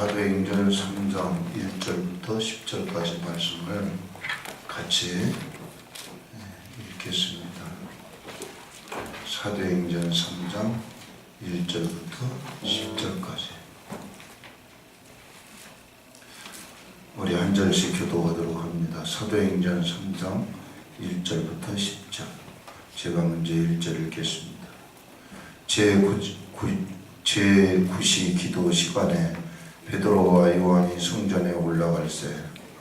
사도행전 3장 1절부터 10절까지 말씀을 같이 읽겠습니다. 사도행전 3장 1절부터 10절까지 우리 한 절씩 교도하도록 합니다. 사도행전 3장 1절부터 10절 제가 먼저 1절 읽겠습니다. 제9시 기도 시간에 베드로와 요한이 성전에 올라갈새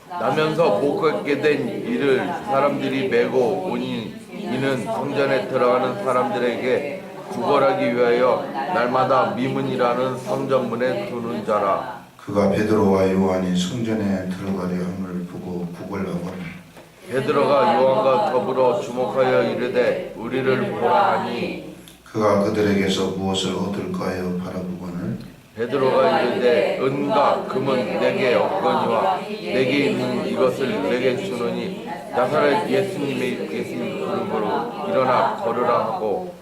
나면서 복받게 된 이를 사람들이 메고 오니 이는 성전에 들어가는 사람들에게 구걸하기 위하여 날마다 미문이라는 성전문에 두는 자라. 그가 베드로와 요한이 성전에 들어가려 함을 보고 구걸하거늘 베드로가 요한과 더불어 주목하여 이르되 우리를 보라 하니 그가 그들에게서 무엇을 얻을까 하여 바라보거늘 베드로가 이르되 은과 금은 내게 없거니와 내게 있는 이것을 내게 주노니 나사렛 예수님의 계신 이름으로 일어나 걸으라 하고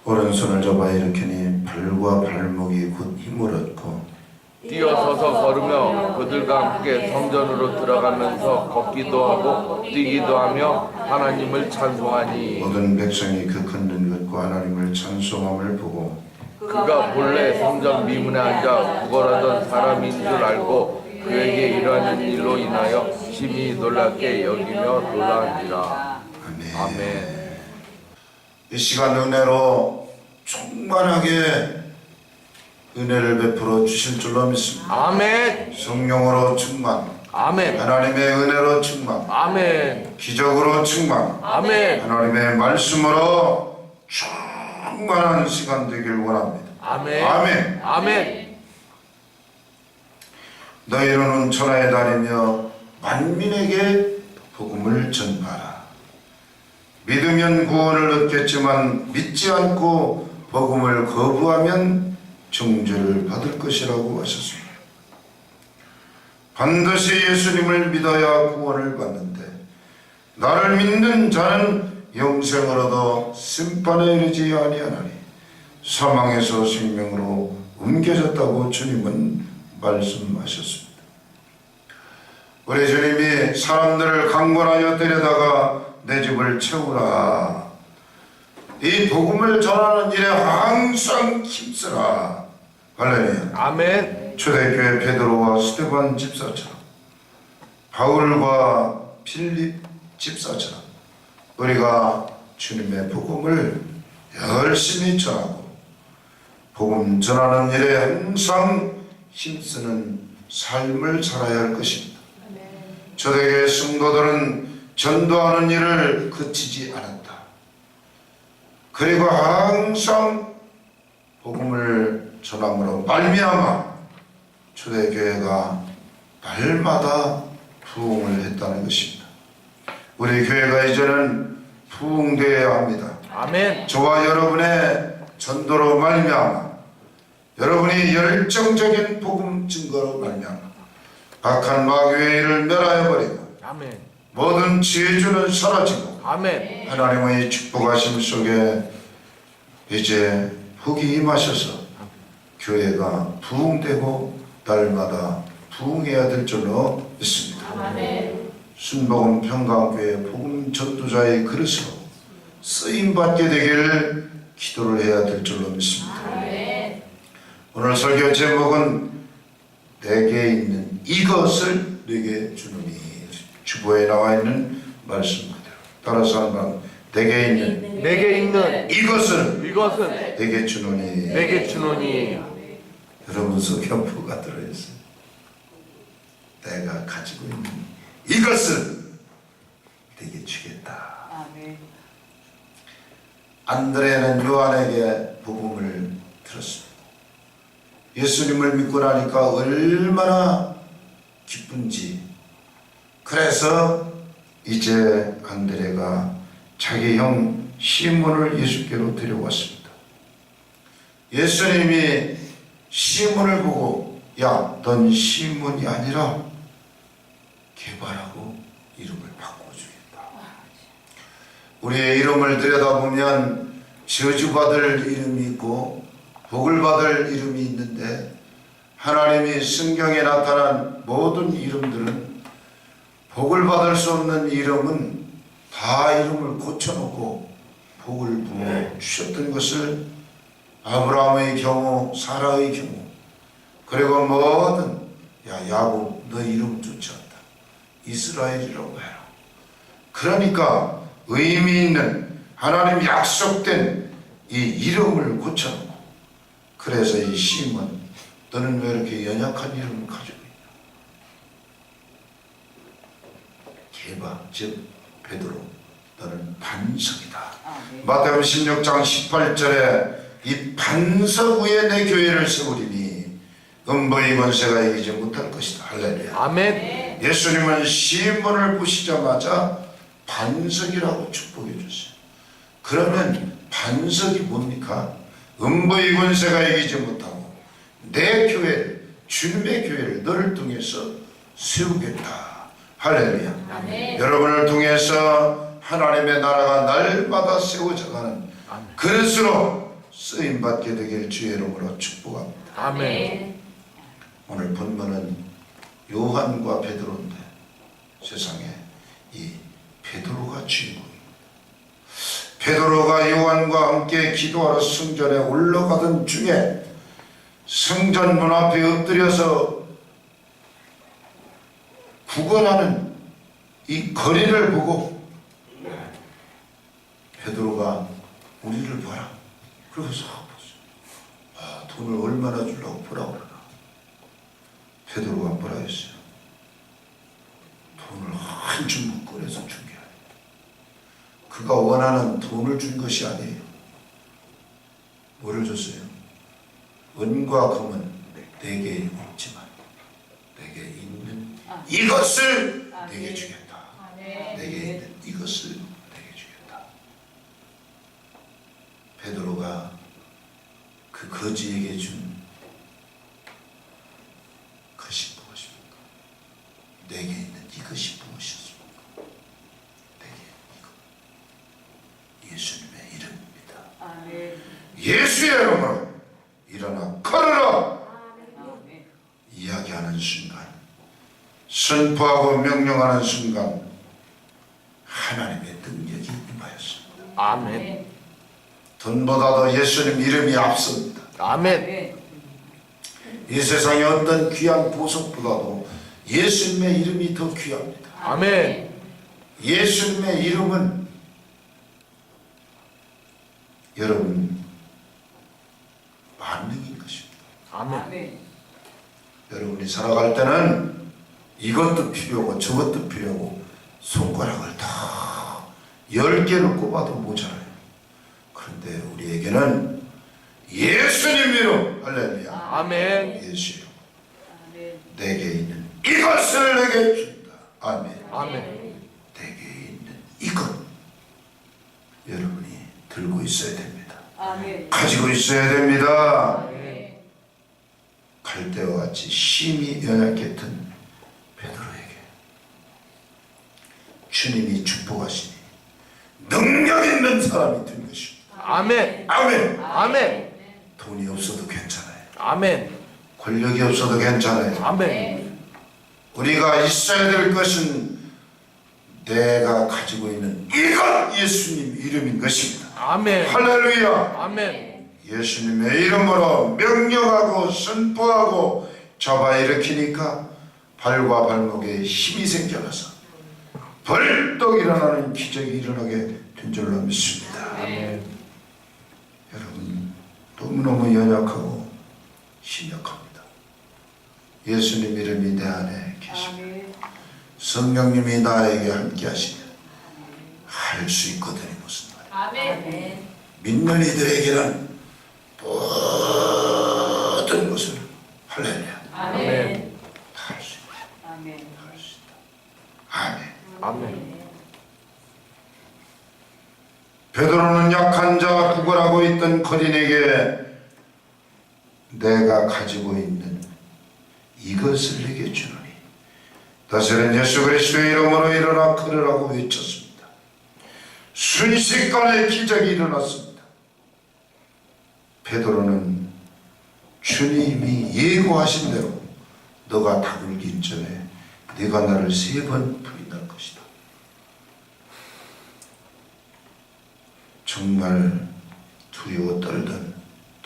오른손을 잡아 일으키니 발과 발목이 곧 힘을 얻고 뛰어서서 걸으며 그들과 함께 성전으로 들어가면서 걷기도 하고 뛰기도 하며 하나님을 찬송하니 모든 백성이 그 걷는 것과 하나님을 찬송함을 보고 그가 본래 성전 미문에 앉아 구걸하던 사람인 줄 알고 그에게 이러한 일로 인하여 심히 놀랍게 여기며 놀라니라. 아멘. 이 시간 은혜로 충만하게 은혜를 베풀어 주실 줄로 믿습니다. 아멘. 성령으로 충만, 아멘. 하나님의 은혜로 충만, 아멘. 기적으로 충만, 아멘. 하나님의 말씀으로 충만한 시간 되길 원합니다. 아멘. 아멘. 아멘. 너희는 천하에 다니며 만민에게 복음을 전파하라. 믿으면 구원을 얻겠지만 믿지 않고 복음을 거부하면 정죄를 받을 것이라고 하셨습니다. 반드시 예수님을 믿어야 구원을 받는데 나를 믿는 자는 영생을 얻어 심판에 이르지 아니하나니 사망에서 생명으로 옮겨졌다고 주님은 말씀하셨습니다. 우리 주님이 사람들을 강권하여 데려다가 내 집을 채우라. 이 복음을 전하는 일에 항상 힘쓰라. 할렐루야. 아멘. 초대교회 베드로와 스데반 집사처럼 바울과 필립 집사처럼 우리가 주님의 복음을 열심히 전하고 복음 전하는 일에 항상 힘쓰는 삶을 살아야 할 것입니다. 초대교회 성도들은 전도하는 일을 그치지 않았다. 그리고 항상 복음을 전함으로 말미암아 초대교회가 날마다 부흥을 했다는 것입니다. 우리 교회가 이제는 부흥되어야 합니다. 아멘. 저와 여러분의 전도로 말미암아 여러분이 열정적인 복음 증거로 말미암아 악한 마귀의 일을 멸하여버리고 아멘. 모든 지혜주는 사라지고 아멘. 하나님의 축복하심 속에 이제 흑이 임하셔서 교회가 부흥되고 날마다 부흥해야 될 줄로 믿습니다. 아멘. 순복음 평강교회 복음 전도자의 그릇으로 쓰임받게 되기를 기도를 해야 될 줄로 믿습니다. 아멘. 오늘 설교 제목은 내게 있는 이것을 내게 주노니 주보에 나와 있는 말씀 그대로 따라서 한번 내게 있는 내게 있는 이것을 이것은 내게 주노니 내게 주노니 여러분 속에 뭐가 들어있어요? 내가 가지고 있는 이것을 내게 주겠다. 아멘. 안드레는 요한에게 복음을 들었습니다. 예수님을 믿고 나니까 얼마나 기쁜지. 그래서 이제 안드레가 자기 형 시몬을 예수께로 데려왔습니다. 예수님이 시몬을 보고 야, 넌 시몬이 아니라 게바라고 이름을 바꿔주겠다. 우리의 이름을 들여다보면 저주받을 이름이 있고 복을 받을 이름이 있는데 하나님이 성경에 나타난 모든 이름들은 복을 받을 수 없는 이름은 다 이름을 고쳐놓고 복을 부어 주셨던 것을 아브라함의 경우, 사라의 경우, 그리고 모든 야곱 너 이름 좋지 않다, 이스라엘이라고 해라. 그러니까 의미 있는 하나님 약속된 이 이름을 고쳐놓고, 그래서 이 시몬 너는 왜 이렇게 연약한 이름을 가지고 있냐. 게바 즉 베드로 너는 반석이다. 마태복음 16장 18절에 이 반석 위에 내 교회를 세우리니 음부의 권세가 이기지 못할 것이다. 할렐루야. 아멘. 예수님은 시몬을 보시자마자 반석이라고 축복해 줬어요. 그러면 반석이 뭡니까? 음부의 권세가 이기지 못하고 내 교회를, 주님의 교회를 너를 통해서 세우겠다. 할렐루야. 아멘. 여러분을 통해서 하나님의 나라가 날마다 세워져가는 그릇으로 쓰임받게 되길 주의 이름으로 축복합니다. 아멘. 오늘 본문은 요한과 베드로인데 세상에 이 베드로가 주인공입니다. 베드로가 요한과 함께 기도하러 성전에 올라가던 중에 성전 문 앞에 엎드려서 구걸하는 이 거리를 보고 베드로가 우리를 봐라. 그러고서 봤어요. 돈을 얼마나 주려고 보라고 그러나. 베드로가 뭐라 했어요? 돈을 한 주먹 꺼내서 준 게 아니에요. 그가 원하는 돈을 준 것이 아니에요. 뭐를 줬어요? 은과 금은 내게 없지만 내게 있는 이것을 내게 주겠다. 내게 있는 이것을 내게 주겠다. 베드로가 그 거지에게 준 것이 무엇입니까? 내게 있는 이것이 무엇이었습니까? 내게 이것, 예수님의 이름입니다. 예수의 이름으로 일어나 걸어라 이야기하는 순간, 선포하고 명령하는 순간 하나님의 능력이 임하였습니다. 아멘. 돈보다도 예수님 이름이 앞섭니다. 아멘. 이 세상의 어떤 귀한 보석보다도 예수님의 이름이 더 귀합니다. 아멘. 예수님의 이름은 여러분 만능인 것입니다. 아멘. 여러분이 살아갈 때는 이것도 필요하고 저것도 필요하고 손가락을 다 10개를 꼽아도 모자라요. 그런데 우리에게는 예수님 이름, 할렐루야. 아멘. 예수 이름. 내게 있는 이것을 내게 준다. 아멘. 아멘. 내게 있는 이것 여러분이 들고 있어야 됩니다. 가지고 있어야 됩니다. 갈대와 같이 심히 연약했던 베드로에게 주님이 축복하시니 능력 있는 사람이 된 것입니다. 아멘. 아멘. 아멘. 돈이 없어도 괜찮아요. 아멘. 권력이 없어도 괜찮아요. 아멘. 우리가 있어야 될 것은 내가 가지고 있는 이것 예수님 이름인 것입니다. 아멘. 할렐루야. 아멘. 예수님의 이름으로 명령하고 선포하고 잡아일으키니까 발과 발목에 힘이 생겨나서 벌떡 일어나는 기적이 일어나게 된 줄로 믿습니다. 아멘. 여러분 너무너무 연약하고 심약합니다. 예수님 이름이 내 안에 계십니다. 성령님이 나에게 함께 하시면 할 수 있거든요. 무슨 말이에요? 믿는 이들에게는 모든 것을 할렐루야 아멘. 할 수 있다. 할 수 있다. 아멘. 아멘. 베드로는 약한 자 구걸하고 있던 거린에게 내가 가지고 있는 이것을 내게 주노니 다스린 예수 그리스도의 이름으로 일어나 걸으라고 외쳤습니다. 순식간에 기적이 일어났습니다. 베드로는 주님이 예고하신 대로 너가 다불기 전에 네가 나를 3번 부인할 것이다. 정말 두려워 떨던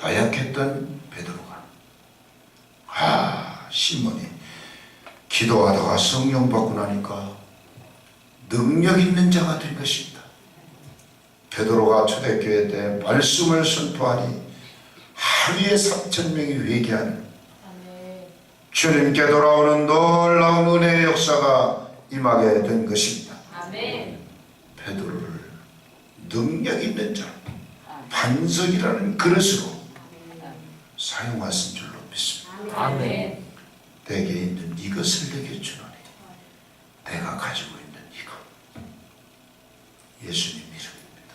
나약했던 베드로가 시몬이 기도하다가 성령 받고 나니까 능력 있는 자가 된 것입니다. 베드로가 초대교회 때 말씀을 선포하니 하루에 3,000명이 회개하는 주님께 돌아오는 놀라운 은혜의 역사가 임하게 된 것입니다. 베드로를 능력 있는 자, 반석이라는 그릇으로 사용하신 줄로 믿습니다. 아멘. 내게 있는 이것을 내게 주노니 내가 가지고 있는 이것, 예수님 이름입니다.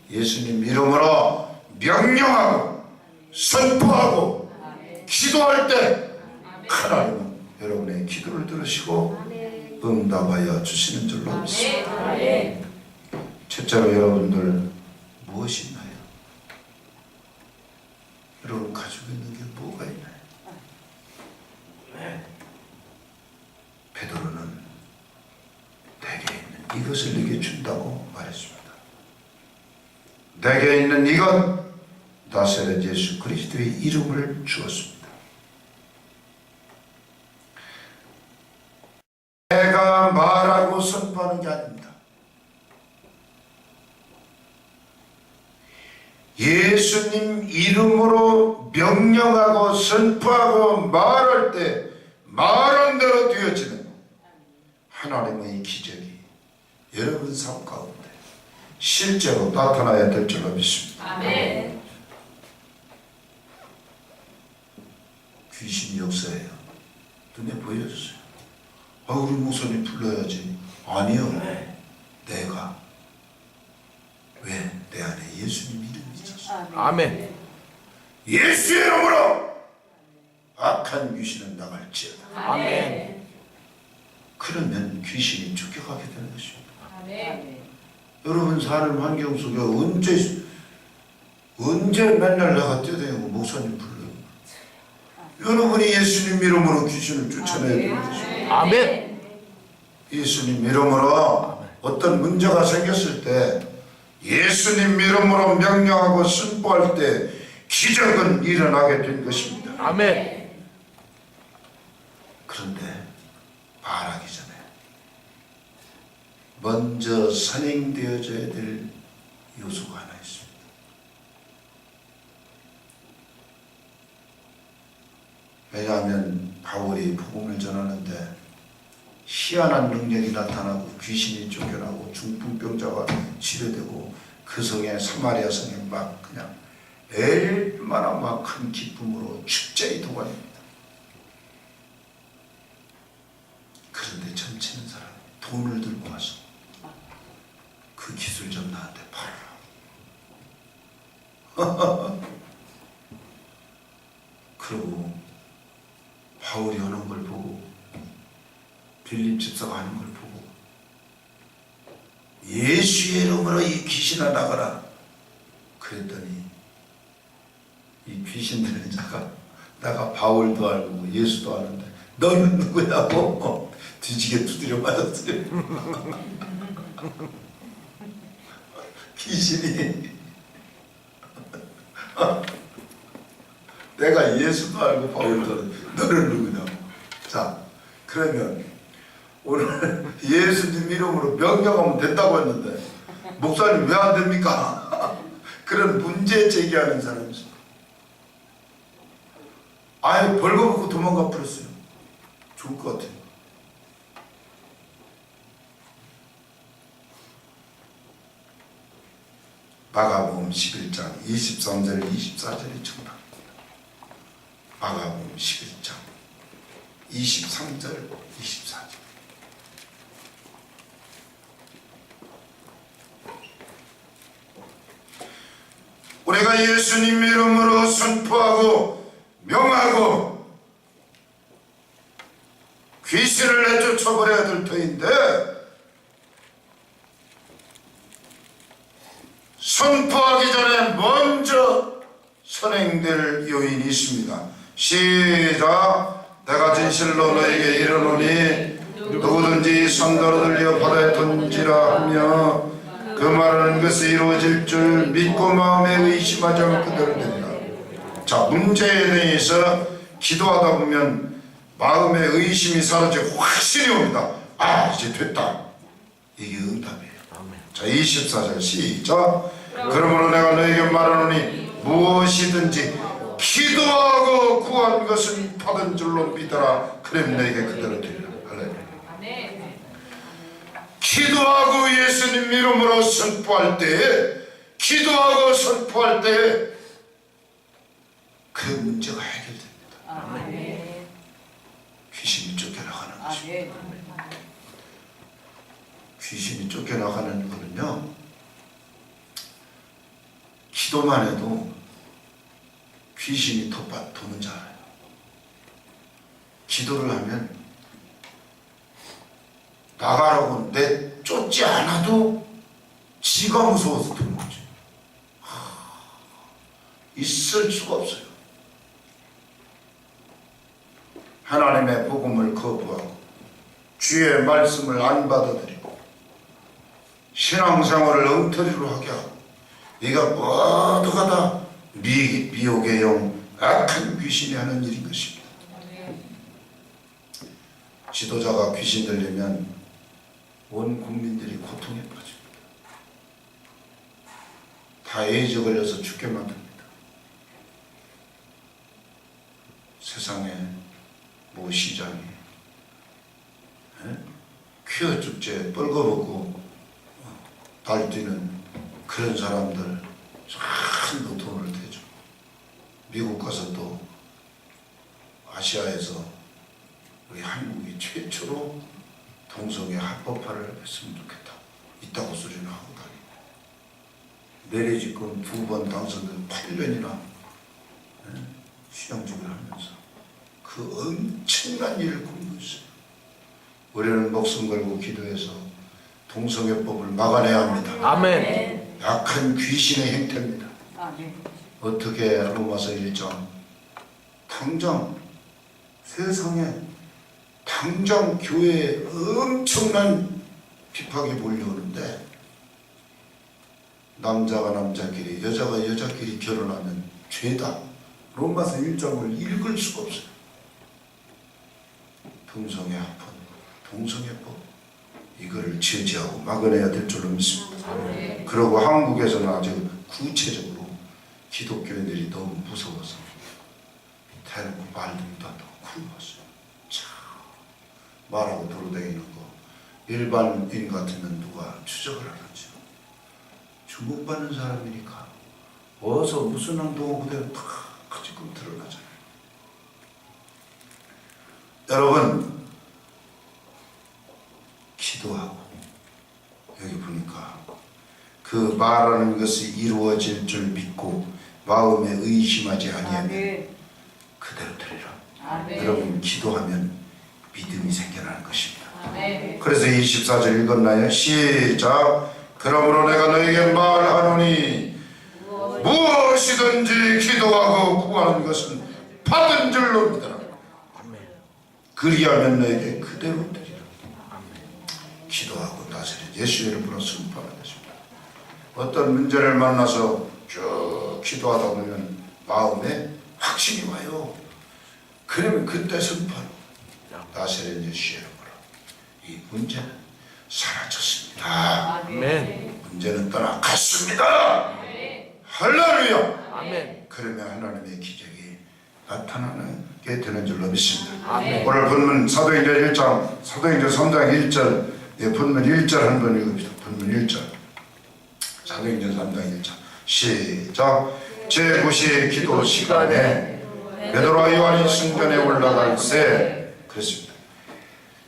예수님 이름으로 명령하고 선포하고 기도할 때 하나님은 여러분의 기도를 들으시고 응답하여 주시는 줄로 믿습니다. 첫째로 여러분들 무엇이 있나요? 여러분 가지고 있는 게 뭐가 있나요? 베드로는 내게 있는 이것을 내게 준다고 말했습니다. 내게 있는 이것, 나사렛 예수 그리스도의 이름을 주었습니다. 내가 말하고 선포하는 게 아닙니다. 예수님 이름으로 명령하고 선포하고 말할 때 말한 대로 되어지는 하나님의 기적이 여러분 삶 가운데 실제로 나타나야 될 줄로 믿습니다. 아멘. 귀신 역사예요. 눈에 보여줬어요. 우리 목사님 불러야지. 아니요. 내가 왜 내 안에 예수님 이름이 있었어. 아멘. 예수의 이름으로 악한 귀신은 나갈지어다. 아멘. 그러면 귀신이 쫓겨가게 되는 것입니다. 아멘. 여러분 사는 환경 속에 언제 맨날 내가 뛰어다니고 목사님 불러요. 여러분이 예수님 이름으로 귀신을 쫓아내야 되는 것입니다. 아멘. 예수님 이름으로 어떤 문제가 생겼을 때 예수님 이름으로 명령하고 선포할 때 기적은 일어나게 된 것입니다. 아멘. 그런데 말하기 전에 먼저 선행되어져야 될 요소가 하나 있습니다. 왜냐하면 바울이 복음을 전하는데 희한한 능력이 나타나고 귀신이 쫓겨나고 중풍병자가 치료되고 그 성에 사마리아 성에 막 그냥 얼마나 막 큰 기쁨으로 축제의 도가니입니다. 그런데 점치는 사람이 돈을 들고 와서 그 기술 좀 나한테 팔아라. 그러고 바울이 하는 걸 보고 빌립 집사가 하는 걸 보고 예수의 이름으로 이 귀신아 나가라 그랬더니 이 귀신들은 내가 바울도 알고 예수도 아는데 너는 누구냐고 뒤지게 두드려 맞았어요. 귀신이 내가 예수도 알고 바울도 알고 너는 누구냐고. 자, 그러면 오늘 예수님 이름으로 명령하면 된다고 했는데 목사님 왜 안 됩니까? 그런 문제 제기하는 사람이 있어요. 아예 벌거벗고 도망가 버렸어요. 좋을 것 같아요. 마가복음 11장 23절 24절이 정답입니다. 마가복음 11장 23절 24절. 우리가 예수님 이름으로 선포하고 명하고 귀신을 내쫓아버려야 될 터인데 선포하기 전에 먼저 선행될 요인이 있습니다. 시작. 내가 진실로 너에게 이르노니 누구든지 손들어 들려 바다에 던지라 하며 그 말하는 것이 이루어질 줄 믿고 마음에 의심하지 않고 그대로 되리라. 자, 문제에 대해서 기도하다 보면 마음의 의심이 사라지고 확신이 옵니다. 아, 이제 됐다. 이게 응답이에요. 자, 24절 시작. 그러므로 내가 너에게 말하노니 무엇이든지 기도하고 구한 것은 받은 줄로 믿어라. 그럼 너에게 그대로 되리라. 할렐루야. 기도하고 예수님 이름으로 선포할 때, 기도하고 선포할 때 그 문제가 해결됩니다. 귀신이 쫓겨나가는 것입니다. 귀신이 쫓겨나가는 거는요, 기도만 해도 귀신이 도는 줄 알아요. 기도를 하면 나가라고 내쫓지 않아도 지가 무서워서 도는 거죠. 있을 수가 없어요. 하나님의 복음을 거부하고 주의 말씀을 안 받아들이고 신앙생활을 엉터리로 하게 하고 이가 모두가 다 미혹의 영, 악한 귀신이 하는 일인 것입니다. 지도자가 귀신 들리면 온 국민들이 고통에 빠집니다. 다 에이즈 걸려서 죽게 만듭니다. 세상에 뭐 시장에 퀴어 축제 뻘거벗고 달뛰는 그런 사람들 참 돈을 대죠. 미국 가서 또 아시아에서 우리 한국이 최초로 동성애 합법화를 했으면 좋겠다. 있다고 소리는 하고 다니고 내리직권 2번 당선돼서 8년이나 시장직을 하면서 그 엄청난 일을 꾸리고 있어요. 우리는 목숨 걸고 기도해서 동성애법을 막아내야 합니다. 아멘. 약한 귀신의 행태입니다. 어떻게 로마서 1장 당장 세상에 당장 교회에 엄청난 핍박이 몰려오는데 남자가 남자끼리 여자가 여자끼리 결혼하면 죄다. 로마서 1장을 읽을 수가 없어요. 동성애 합헌, 동성애법 이거를 제지하고 막아내야 될 줄로 믿습니다. 그리고 한국에서는 아주 구체적으로 기독교인들이 너무 무서워서 대놓고 말도 못한다고 굶었어요. 참 말하고 돌아다니는 거 일반인 같으면 누가 추적을 하겠죠. 주목받는 사람이니까 어서 무슨 행동을 그대로 다 지금 드러나잖아요. 여러분 기도하고 여기 보니까 그 말하는 것이 이루어질 줄 믿고 마음에 의심하지 아니하면 그대로 되리라. 여러분 기도하면 믿음이 생겨나는 것입니다. 그래서 24절 읽었나요? 시작. 그러므로 내가 너에게 말하노니 무엇이든지 기도하고 구하는 것은 받은 줄로 믿어라. 그리하면 너에게 그대로 되리라. 기도하고 나서는 예수의 이름으로 선포하는 것입니다. 어떤 문제를 만나서 쭉 기도하다 보면 마음에 확신이 와요. 그러면 그때 선포하는 나사렛 예수의 이름으로 이 문제는 사라졌습니다. 아멘. 문제는 떠나갔습니다. 할렐루야. 아멘. 그러면 하나님의 기적이 나타나게 되는 줄로 믿습니다. 아멘. 오늘 본문 사도행전 1장, 사도행전 3장 1절, 본문 1절 한번 읽읍시다. 본문 1절. 사도행전 3장 1절. 시작. 제9시 기도 시간에 베드로와 요한이 성전에 올라갈 때 그랬습니다.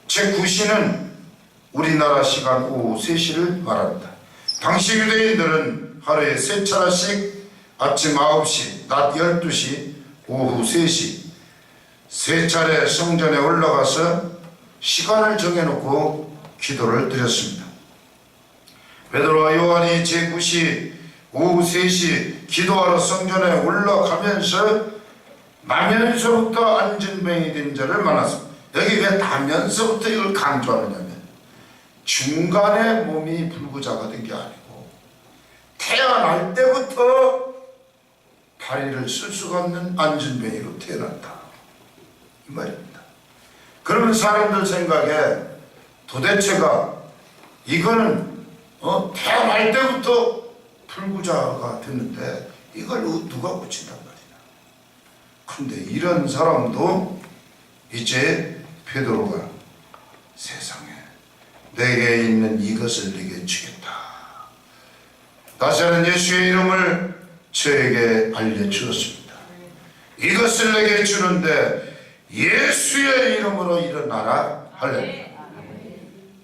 제9시는 우리나라 시간 오후 3시를 말합니다. 당시 유대인들은 하루에 3차례씩 아침 9시, 낮 12시, 오후 3시 3차례 성전에 올라가서 시간을 정해놓고 기도를 드렸습니다. 베드로와 요한이 제9시 오후 3시 기도하러 성전에 올라가면서 나면서부터 안진병이 된 자를 만났습니다. 여기 왜 나면서부터 이걸 강조하느냐면 중간에 몸이 불구자가 된 게 아니고 태어날 때부터 다리를 쓸 수가 없는 안진병이로 태어났다 이 말입니다. 그러면 사람들 생각에 도대체가 이거는 태어날 때부터 불구자가 됐는데 이걸 누가 고친단 말이냐. 근데 이런 사람도 이제 베드로가 세상에 내게 있는 이것을 네게 주겠다. 나사렛 예수의 이름을 저에게 알려주었습니다. 이것을 내게 주는데 예수의 이름으로 일어나라 할렐루야.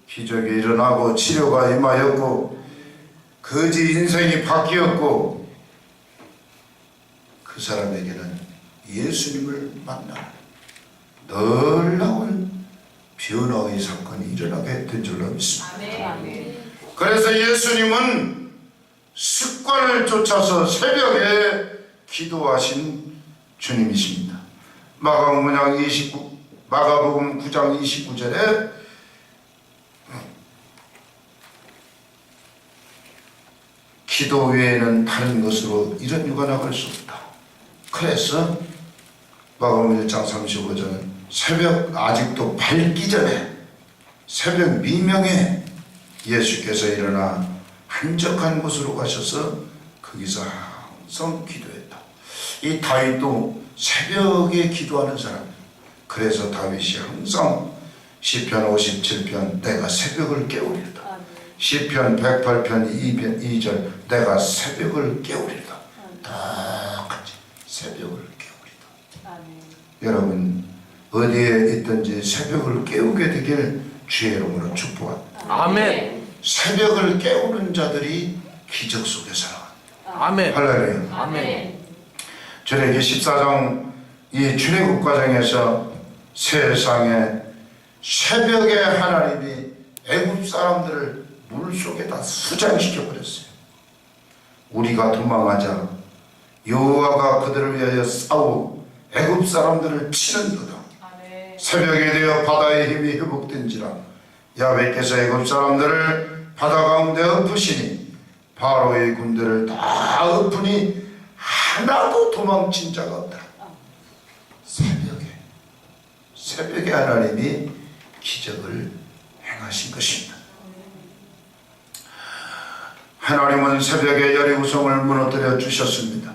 기적이 일어나고 치료가 임하였고 거지 인생이 바뀌었고 그 사람에게는 예수님을 만나 놀라운 변화의 사건이 일어나게 된 줄로 믿습니다. 그래서 예수님은 습관을 쫓아서 새벽에 기도하신 주님이십니다. 마가복음 9장 29절에 기도 외에는 다른 것으로 이런 유가 나갈 수 없다. 그래서 마가복음 1장 35절은 새벽 아직도 밝기 전에 새벽 미명에 예수께서 일어나 한적한 곳으로 가셔서 거기서 항상 기도했다. 이 다윗도 새벽에 기도하는 사람이에요. 그래서 다윗이 항상 시편 57편 내가 새벽을 깨우리다. 시편 108편 2절 내가 새벽을 깨우리다. 똑같이 새벽을 깨우리다. 여러분 어디에 있든지 새벽을 깨우게 되길 주의 이름으로 축복합니다. 아멘. 새벽을 깨우는 자들이 기적 속에 살아갑니다. 아멘. 할렐루야. 아멘. 저에게 14장 이 출애굽 과정에서 세상에 새벽에 하나님이 애굽 사람들을 물속에다 수장시켜 버렸어요. 우리가 도망하자 여호와가 그들을 위하여 싸우고 애굽 사람들을 치는도다. 새벽에 되어 바다의 힘이 회복된지라 야훼께서 애굽 사람들을 바다 가운데 엎으시니 바로의 군대를 다 엎으니 하나도 도망친 자가 없다. 새벽에 하나님이 기적을 행하신 것입니다. 하나님은 새벽에 여리고성을 무너뜨려 주셨습니다.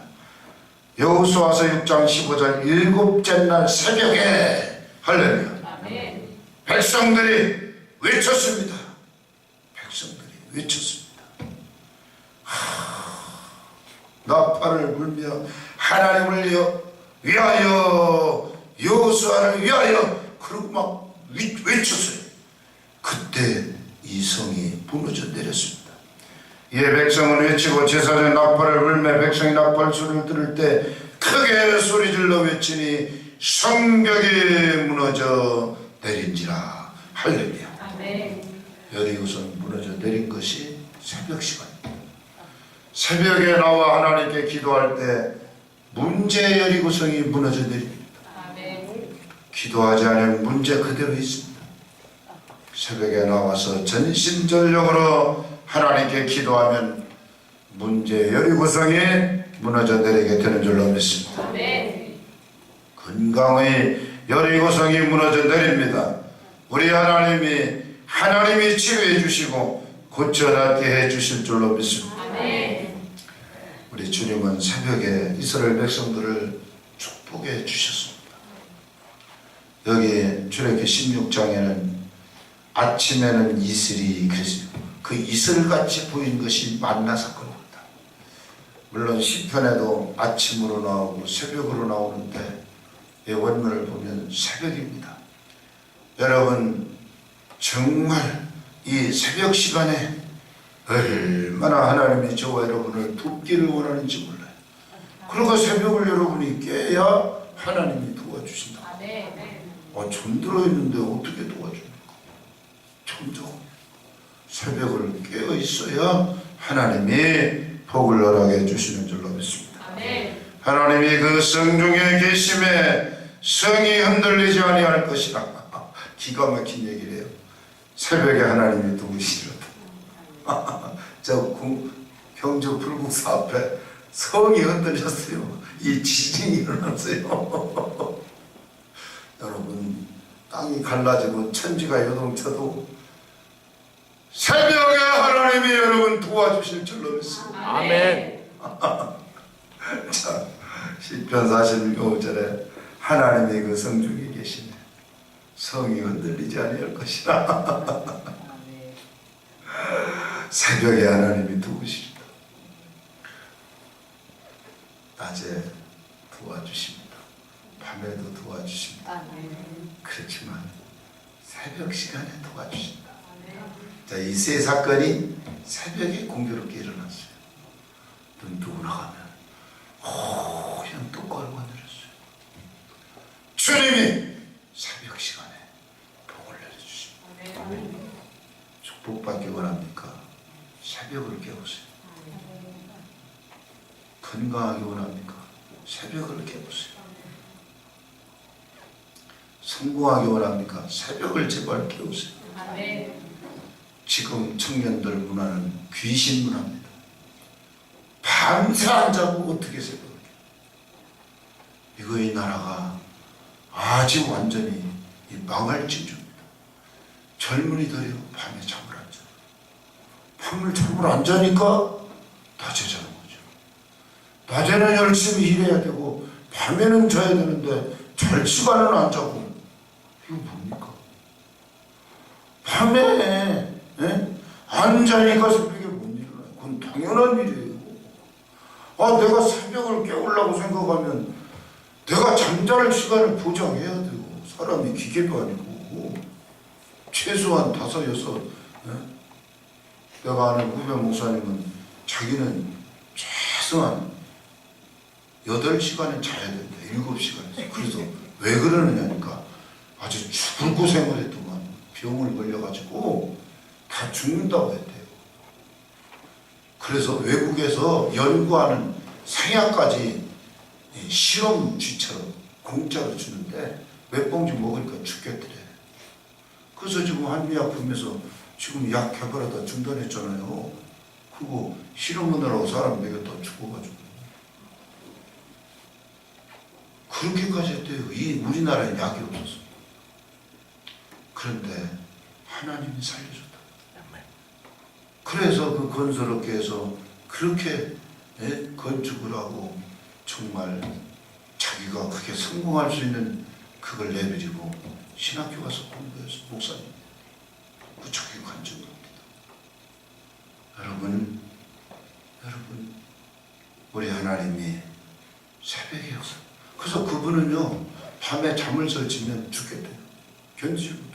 여호수아서 6장 15절 일곱째 날 새벽에 할렐루야. 백성들이 외쳤습니다. 백성들이 외쳤습니다. 나팔을 불며 하나님을 위하여 여호수아를 위하여 그러고 막 외쳤어요. 그때 이 성이 무너져 내렸습니다. 이에 백성은 외치고 제사장 나팔을 불며 백성이 나팔 소리를 들을 때 크게 소리질러 외치니 성벽이 무너져 내린지라. 할렐루야. 여리고성 무너져 내린 것이 새벽 시간입니다. 새벽에 나와 하나님께 기도할 때 문제 여리고성이 무너져 내립니다. 기도하지 않으면 문제 그대로 있습니다. 새벽에 나와서 전심전력으로 하나님께 기도하면 문제 여리고성이 무너져 내리게 되는 줄로 믿습니다. 건강의 여리고성이 무너져 내립니다. 우리 하나님이 치료해 주시고 고쳐낫게 해 주실 줄로 믿습니다. 우리 주님은 새벽에 이스라엘 백성들을 축복해 주셨습니다. 여기 출애굽기 16장에는 아침에는 이슬이 그랬습니다. 그 이슬같이 보인 것이 만나 사건입니다. 물론 시편에도 아침으로 나오고 새벽으로 나오는데 이 원문을 보면 새벽입니다. 여러분 정말 이 새벽 시간에 얼마나 하나님이 저와 여러분을 돕기를 원하는지 몰라요. 그러니까 새벽을 여러분이 깨야 하나님이 도와주신다. 잠들어 있는데 어떻게 도와줍니까? 점점 새벽을 깨어 있어야 하나님이 복을 허락해 주시는 줄로 믿습니다. 하나님이 그 성중에 계심에 성이 흔들리지 아니할 것이라. 기가 막힌 얘기를 해요. 새벽에 하나님이 누구시로다. 저 경주 불국사 앞에 성이 흔들렸어요. 이 지진이 일어났어요. 여러분, 땅이 갈라지고 천지가 요동쳐도 새벽에 하나님이 여러분 도와주실 줄로 믿습니다. 아멘. 자, 시편 46절에 하나님이 그 성중에 계시네. 성이 흔들리지 아니할 것이라. 새벽에 하나님이 도우십니다. 낮에 도와주십니다. 밤에도 도와주십니다. 그렇지만 새벽 시간에 도와주신다. 자, 이 세 사건이 새벽에 공교롭게 일어났어요. 눈 뜨고 나가면 그냥 뚝 깔고 내렸어요. 주님이 새벽 시간에 복을 내려주십니다. 축복받기 원합니까? 새벽을 깨우세요. 건강하기 원합니까? 새벽을 깨우세요. 성공하기 원합니까? 새벽을 제발 깨우세요. 지금 청년들 문화는 귀신 문화입니다. 밤새 안 자고 어떻게 새벽을 깨워? 이거 이 나라가 아주 완전히 망할 징조입니다. 젊은이들이 밤에 잠을 안 자. 밤을 잠을 안 자니까 낮에 자는 거죠. 낮에는 열심히 일해야 되고 밤에는 자야 되는데 잘 시간은 안 자고. 이거 뭡니까? 밤에 안 자니까 새벽에 못 일어나요. 그건 당연한 일이에요. 내가 새벽을 깨우려고 생각하면 내가 잠잘 시간을 보장해야 되고, 사람이 기계도 아니고 최소한 5, 6. 내가 아는 후배 목사님은 자기는 최소한 8시간은 자야 된다. 7시간에서. 그래서 왜 그러느냐니까 아주 죽을 고생을 했더만 병을 걸려가지고 다 죽는다고 했대요. 그래서 외국에서 연구하는 생약까지 실험 쥐처럼 공짜로 주는데 몇 봉지 먹으니까 죽겠더래. 그래서 지금 한미약품에서 지금 약 개발하다 중단했잖아요. 그거 실험하느라고 사람 먹였다 죽어가지고. 그렇게까지 했대요. 우리나라에 약이 없어서. 그런데 하나님이 살려줬다. 그래서 그 건설업계 해서 그렇게 건축을 하고 정말 자기가 그게 성공할 수 있는 그걸 내버리고 신학교 가서 공부해서 목사님. 그 자기 관점입니다. 여러분, 우리 하나님이 새벽에 오서. 그래서 그분은요, 밤에 잠을 설치면 죽겠대요. 견디지 못해요.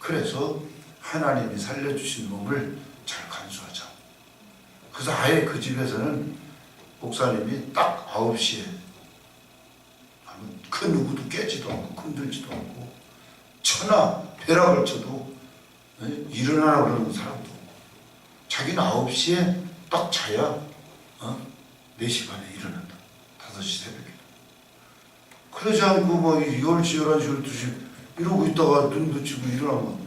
그래서 하나님이 살려주신 몸을 잘 간수하자. 그래서 아예 그 집에서는 목사님이 딱 9시에 그 누구도 깨지도 않고 흔들지도 않고 천하 벼락을 쳐도 일어나라 그러는 사람도 없고 자기는 9시에 딱 자야 4시 반에 일어난다. 5시 새벽에. 그러지 않고 뭐 10시, 11시, 12시 이러고 있다가 눈 붙이고 일어나면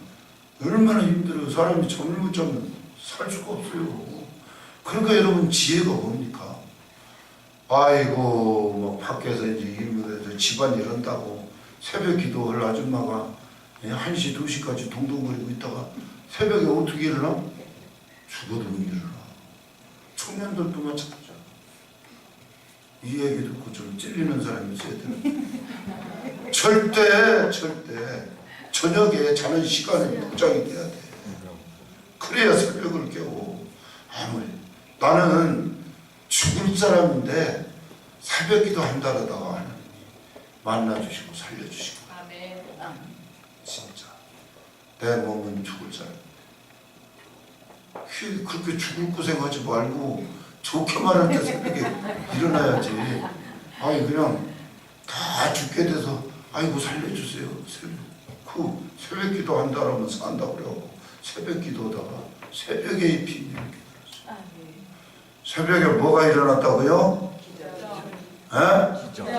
얼마나 힘들어요. 사람이 잠을 못 자면 살 수가 없어요. 그러니까 여러분 지혜가 뭡니까? 아이고 뭐 밖에서 이제 일 못해서 집안일 한다고 새벽 기도할 아줌마가 1시, 2시까지 동동거리고 있다가 새벽에 어떻게 일어나? 죽어도 못 일어나. 청년들도 마찬가지야. 이 얘기 듣고 좀 찔리는 사람이 있어야 돼. 절대 저녁에 자는 시간에 보장이 돼야 돼. 그래야 새벽을 깨워. 아무리 나는 죽을 사람인데 새벽 기도 한다라다가 하나님이 만나주시고 살려주시고. 아멘. 진짜 내 몸은 죽을 사람. 그렇게 죽을 고생하지 말고 좋게 말할 때 새벽에 일어나야지. 아니 그냥 다 죽게 돼서 아이고 살려주세요. 새벽 기도 한다라면서 한다고 그래갖고 새벽 기도하다가 새벽에 비밀을 깨달았어요. 새벽에 뭐가 일어났다고요? 에? 기적이.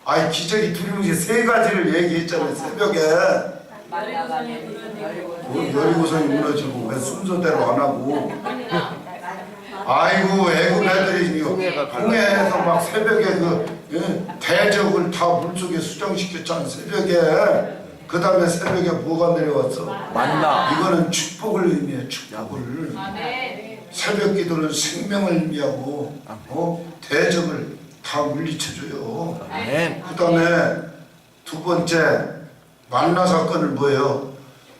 아이 기적이 두루뭉실 세 가지를 얘기했잖아요. 새벽에 여리고성이 무너지고 왜 순서대로 안 하고. 아이고 애국 애들이 홍해에서 막 새벽에 대적을 다 물속에 수정시켰잖아. 새벽에. 그 다음에 새벽에 뭐가 내려왔어? 만나. 이거는 축복을 의미해. 축복을. 새벽 기도는 생명을 의미하고 대적을 다 물리쳐줘요. 아멘. 그 다음에 두 번째 만나 사건을 뭐예요?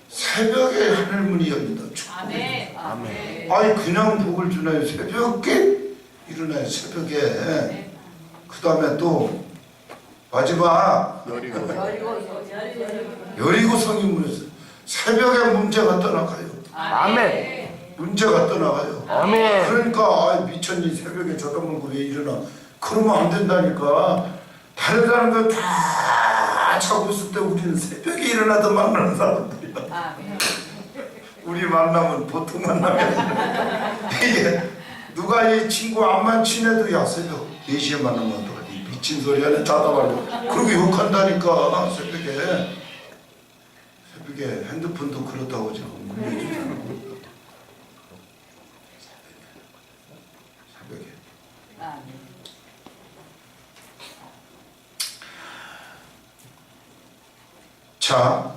새벽에 하늘문이 열린다. 축복. 아멘. 아니 그냥 복을 주나요? 새벽에 일어나요. 새벽에. 그 다음에 또 마지막 여리고성이 무너졌어요. 새벽에 문제가 떠나가요. 아멘. 문제가 떠나가요. 아멘. 그러니까 미쳤니 새벽에 저다 물고 왜 일어나? 그러면 안 된다니까. 다른 사람들 다 자고 있을 때 우리는 새벽에 일어나서 만나는 사람들이야. 우리 만나면 보통 만나면 이게 누가 이 친구 안만 친해도 야 새벽 4시에 만나면 어떡하지? 미친 소리 하네 자다 말고 그렇게 욕한다니까. 새벽에 핸드폰도 그렇다고 지금 물려주잖아. 새벽에 자,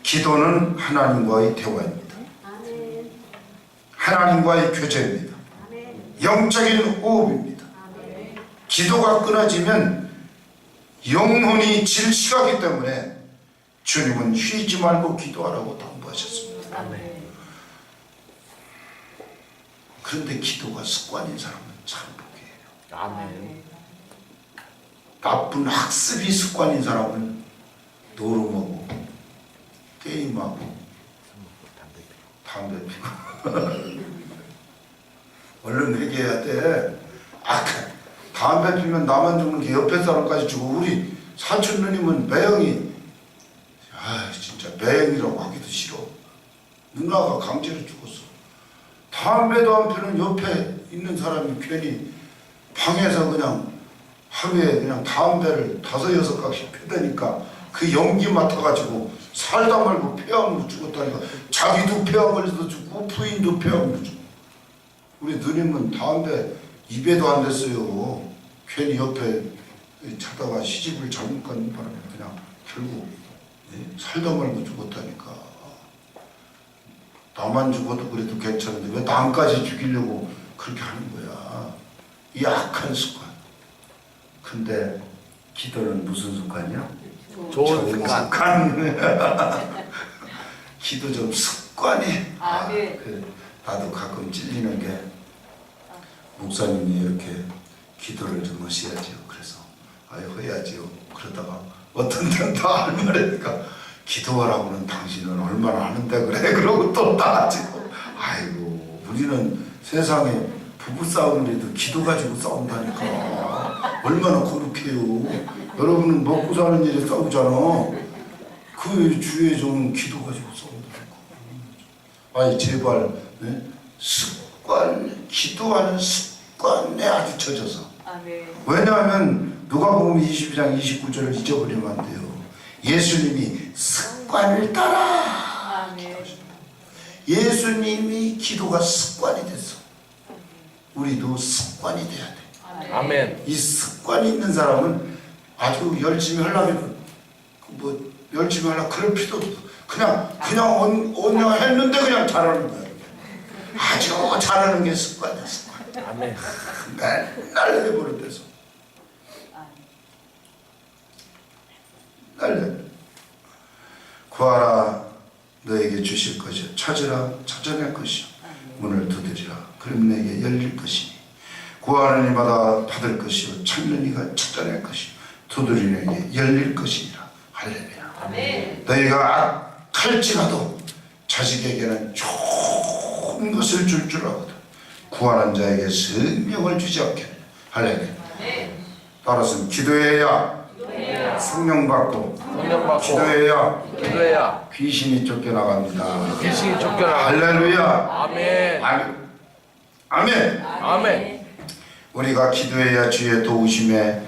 기도는 하나님과의 대화입니다. 하나님과의 교제입니다. 영적인 호흡입니다. 기도가 끊어지면 영혼이 질식하기 때문에 주님은 쉬지 말고 기도하라고 당부하셨습니다. 그런데 기도가 습관인 사람은 참 복이에요. 아멘. 나쁜 학습이 습관인 사람은 노름하고 게임하고 담배 피고 얼른 회개해야 돼. 담배 피면 나만 죽는 게 옆에 사람까지 죽고. 우리 사촌 누님은 매형이 진짜 매형이라고 하기도 싫어. 누나가 강제로 죽었어. 담배도 안 피는 옆에 있는 사람이 괜히 방에서 그냥 하루에 그냥 담배를 5-6갑씩 피우니까 그 연기 맡아가지고 살다 말고 폐암으로 죽었다니까. 자기도 폐암으로 죽고 부인도 폐암으로 죽고. 우리 누님은 담배 입에도 안 댔어요. 괜히 옆에 자다가 시집을 잘못 가는 바람에 그냥 결국 살다 말고 죽었다니까. 나만 죽어도 그래도 괜찮은데 왜 남까지 죽이려고 그렇게 하는 거야. 이 악한 습관. 근데 기도는 무슨 습관이야? 좋은 습관. 기도 좀 습관이. 나도 가끔 찔리는 게 목사님이 이렇게 기도를 좀 하셔야지요. 그래서 해야지요. 그러다가 어떤 때는 다 할 말이니까 기도하라고는 당신은 얼마나 하는데 그래. 그러고 또 나아지고. 아이고 우리는 세상에 부부싸움을 해도 기도 가지고 싸운다니까. 얼마나 거룩해요. 여러분은 먹고 사는 일에 싸우잖아. 그 주위에 좀 기도 가지고 싸운다니까. 제발 습관, 기도하는 습관에 아주 젖어서. 왜냐하면 누가복음 22장 29절을 잊어버리면 안 돼요. 예수님이 습관을 따라. 예수님이 기도가 습관이 됐어. 우리도 습관이 돼야 돼. 아멘. 이 습관이 있는 사람은 아주 열심히 하려면 열심히 하려 그럴 필요도 없어. 그냥 언양했는데 그냥 잘하는 거야. 아주 잘하는 게 습관이야. 습관. 아멘. 맨날 해버릇해서. 맨날 구하라 너에게 주실 것이요 찾으라 찾아낼 것이요 문을 두드리라 그럼 내게 열릴 것이니 구하는 이마다 받을 것이요 찾는 이가 찾아낼 것이요 두드리는 이에게 열릴 것이니라. 할렐루야. 아멘. 너희가 악할지라도 자식에게는 좋은 것을 줄 줄 알거든 구하는 자에게 생명을 주지 않겠느냐. 할렐루야. 따라서 기도해야 성령 받고 성령 받고 기도해야 기도해야 귀신이 쫓겨나갑니다. 귀신이 쫓겨나. 할렐루야. 아멘. 아멘. 아멘. 우리가 기도해야 주의 도우심에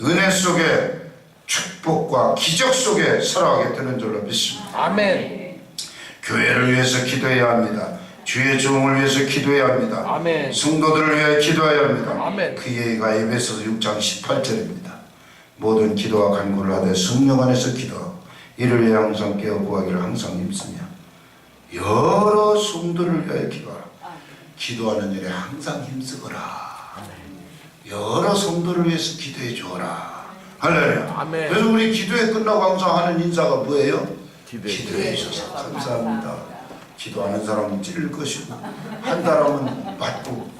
은혜 속에 축복과 기적 속에 살아가게 되는 줄로 믿습니다. 아멘. 교회를 위해서 기도해야 합니다. 주의 종을 위해서 기도해야 합니다. 아멘. 성도들을 위해 기도해야 합니다. 아멘. 그 얘기가 에베소서 6장 18절입니다. 모든 기도와 간구를 하되 성령 안에서 기도하고 이를 위해 항상 깨어 구하기를 항상 힘쓰며 여러 성도를 위하여 기도하라. 기도하는 일에 항상 힘쓰거라. 여러 성도를 위해서 기도해 주어라. 할렐루야. 아멘. 그래서 우리 기도회 끝나고 항상 하는 인사가 뭐예요? 기도해 기도해 주셔서 감사합니다. 기도하는 사람은 찔릴 것이고 한 사람은 맞고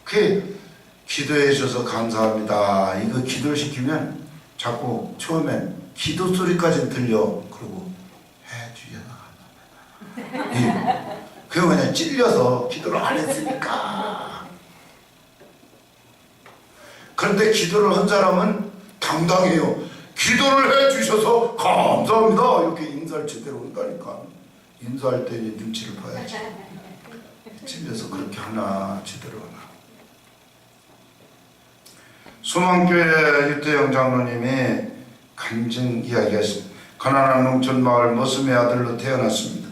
그 기도해 주셔서 감사합니다. 이거 기도를 시키면 자꾸 처음엔 기도 소리까지 들려. 그리고 해주셔서 그게 그냥 찔려서 기도를 안 했으니까. 그런데 기도를 한 사람은 당당해요. 기도를 해주셔서 감사합니다. 이렇게 인사를 제대로 한다니까. 인사할 때 눈치를 봐야지. 찔려서 그렇게 하나 제대로 하나. 소망교회 유태영 장로님이 간증 이야기했습니다. 가난한 농촌 마을 머슴의 아들로 태어났습니다.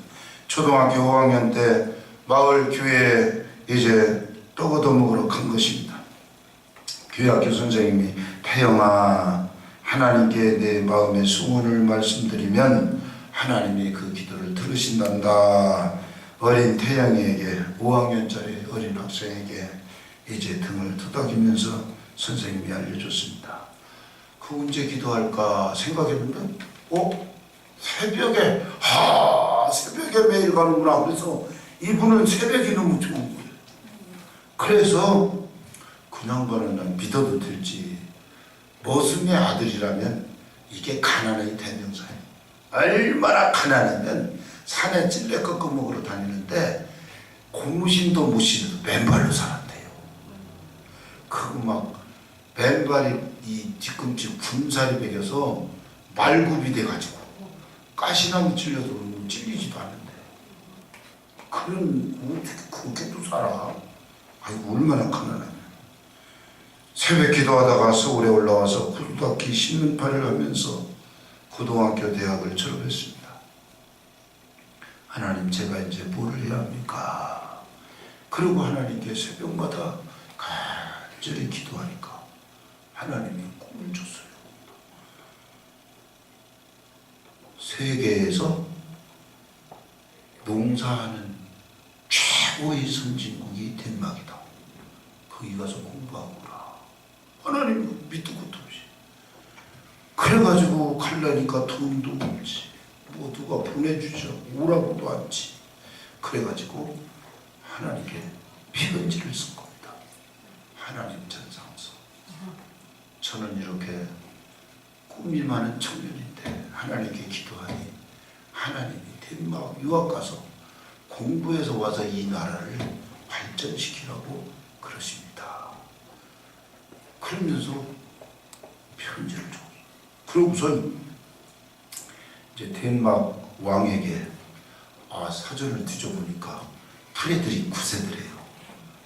초등학교 5학년 때 마을 교회에 이제 떡 얻어먹으러 간 것입니다. 교회 학교 선생님이 태영아, 하나님께 내 마음의 소원을 말씀드리면 하나님이 그 기도를 들으신단다. 어린 태영이에게 5학년짜리 어린 학생에게 이제 등을 토닥이면서 선생님이 알려줬습니다. 그 언제 기도할까 생각했는데 새벽에 새벽에 매일 가는구나. 그래서 이분은 새벽이 너무 좋은 거예요. 그래서 그 양반은 난 믿어도 될지. 머슴의 아들이라면 이게 가난의 대명사예요. 얼마나 가난하면 산에 찔레 꺾어 먹으러 다니는데 고무신도 못 신어도 맨발로 살았대요. 그거 막 맨발이 이 뒤꿈치 군살이 베겨서 말굽이 돼가지고 가시나무 찔려도 찔리지도 않는데 그런 어떻게 그렇게도 살아? 아이고 얼마나 가난하냐. 새벽 기도하다가 서울에 올라와서 구두닦이 신문팔이를 하면서 고등학교 대학을 졸업했습니다. 하나님 제가 이제 뭘 해야 합니까? 그리고 하나님께 새벽마다 간절히 기도하니까 하나님이 꿈을 줬어요. 세계에서 농사하는 최고의 선진국이 덴마크이다. 거기 가서 공부하고 오라. 하나님 밑도 끝도 없이. 그래가지고 가려니까 돈도 없지. 뭐 누가 보내주죠. 오라고도 않지. 그래가지고 하나님께 편지를 쓴 겁니다. 하나님 전상서. 저는 이렇게 꿈이 많은 청년인데 하나님께 기도하니 하나님이 덴마크 유학 가서 공부해서 와서 이 나라를 발전시키라고 그러십니다. 그러면서 편지를 줘. 그러고선 이제 덴마크 왕에게 사전을 뒤져보니까 프레드릭 9세더래요.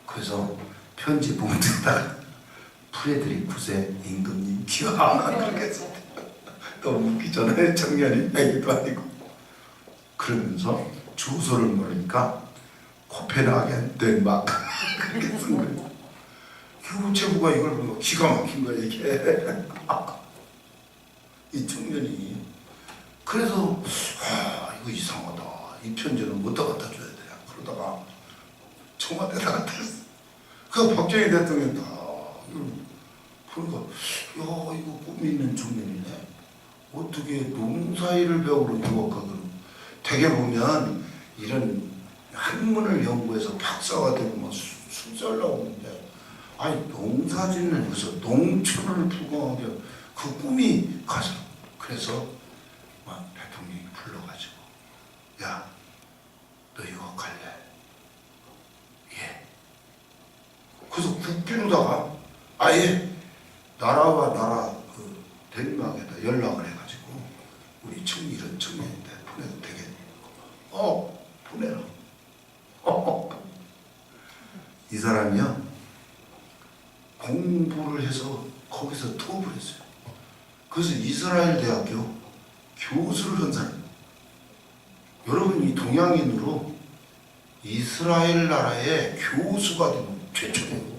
그래서 편지 봉투에다가 프레드릭 9세 임금님 귀하 그렇게 썼대. 너무 웃기잖아요. 청년이 애기도 아니고. 그러면서 주소를 모르니까 코펜하겐 덴마크 그렇게 쓴 거예요. 교육체부가 이걸 보고 기가 막힌 거야 이게. 이 청년이. 그래서 이거 이상하다. 이 편지는 어디다 갖다 줘야 돼. 그러다가 청와대에다 갖다 줬어. 그 박정희 대통령 다 그러니까 이거 꿈이 있는 청년이네. 어떻게 농사일을 배우러 유학 가거든. 되게 보면 이런 학문을 연구해서 박사가 되고 막 술잘 나오는데 아니 농사짓는 그래서 농촌을 부강하게 그 꿈이 가서 그래서 막 대통령이 불러가지고 야 너 유학 갈래? 예. 그래서 국비로다가 아예 나라와 나라 그 덴마크에다 연락을 해가지고 우리 이런 청년인데 보내도 되겠니? 보내라. 이 사람이요 공부를 해서 거기서 투업을 했어요. 그래서 이스라엘 대학교 교수를 한 사람. 여러분 이 동양인으로 이스라엘 나라의 교수가 된 최초예요.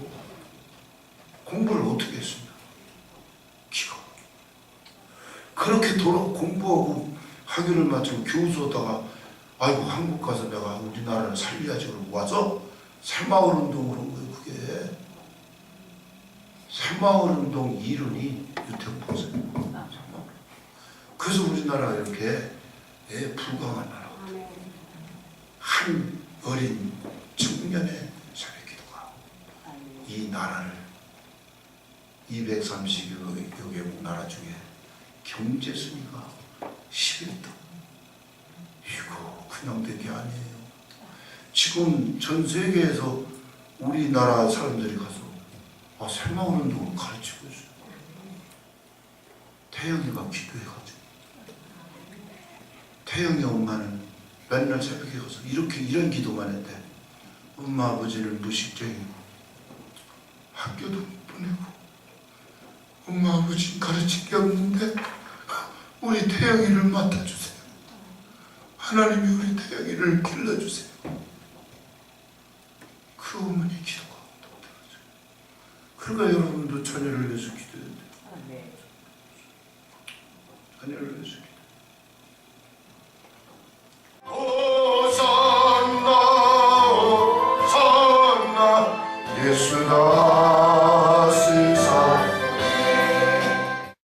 공부를 어떻게 했습니까? 기가 그렇게 공부하고 학위를 마치고 교수하다가 아이고 한국 가서 내가 우리나라를 살려야지 그러고 와서 새마을 운동을 한 거예요. 그게 새마을 운동 이론이 유태공사예요. 그래서 우리나라가 이렇게 불강한 나라. 한 어린 청년의 새벽 기도가 이 나라를 230여 개국 나라 중에 경제 순위가 11등. 이거 그냥 된 게 아니에요. 지금 전 세계에서 우리나라 사람들이 가서 새마을 운동을 가르치고 있어요. 태영이가 기도해가지고 태영이 엄마는 맨날 새벽에 가서 이런 기도만 했대. 엄마 아버지는 무식쟁이고 학교도 못 보내고 엄마 아버지 가르친 게 없는데 우리 태영이를 맡아주세요. 하나님이 우리 태영이를 길러주세요. 그 어머니 기도가 못들어져요. 그러니까 여러분도 자녀를 위해서 기도해야 돼요. 자녀를 위해서 기도.